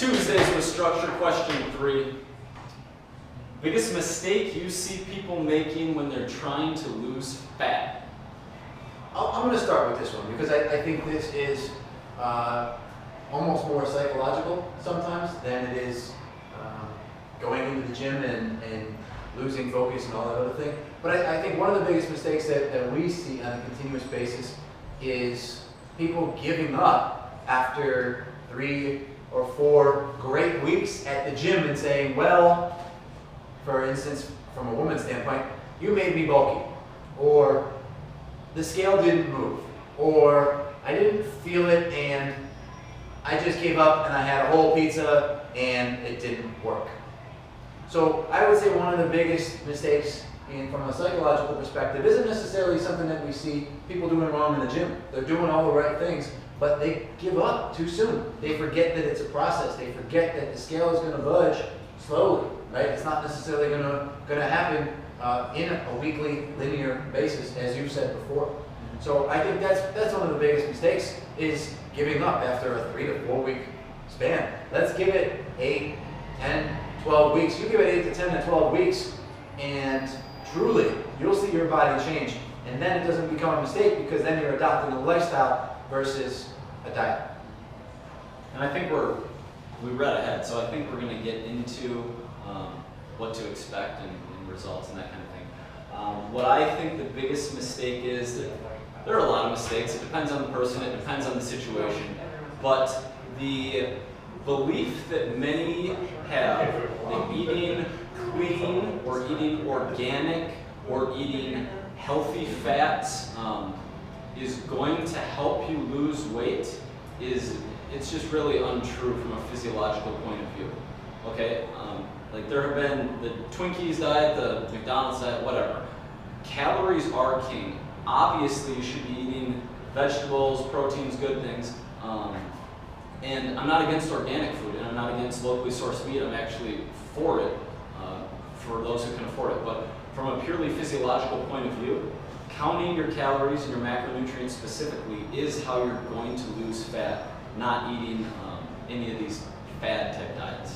Tuesdays with Structure, question 3. Biggest mistake you see people making when they're trying to lose fat? I'm going to start with this one because I think this is almost more psychological sometimes than it is going into the gym and losing focus and all that other thing. But I think one of the biggest mistakes that we see on a continuous basis is people giving up after 3 or 4 great weeks at the gym and saying, well, for instance, from a woman's standpoint, you made me bulky, or the scale didn't move, or I didn't feel it and I just gave up and I had a whole pizza and it didn't work. So I would say one of the biggest mistakes from a psychological perspective isn't necessarily something that we see people doing wrong in the gym. They're doing all the right things, but they give up too soon. They forget that it's a process. They forget that the scale is going to budge slowly, right? It's not necessarily going to happen in a weekly linear basis, as you've said before. So I think that's one of the biggest mistakes is giving up after a 3 to 4 week span. Let's give it 8, 10, 12 weeks. You give it 8 to 10 to 12 weeks, and truly, you'll see your body change. And then it doesn't become a mistake because then you're adopting a lifestyle versus a diet. And I think we read ahead, so I think we're going to get into what to expect and results and that kind of thing. What I think the biggest mistake is that there are a lot of mistakes. It depends on the person. It depends on the situation. But the belief that many have that eating clean or eating organic or eating healthy fats is going to help you lose weight it's just really untrue from a physiological point of view. Okay, like there have been the Twinkies diet, the McDonald's diet, whatever. Calories are king. Obviously, you should be eating vegetables, proteins, good things. And I'm not against organic food, and I'm not against locally sourced meat. I'm actually for it, for those who can afford it. But from a purely physiological point of view, counting your calories and your macronutrients specifically is how you're going to lose fat, not eating any of these fad type diets.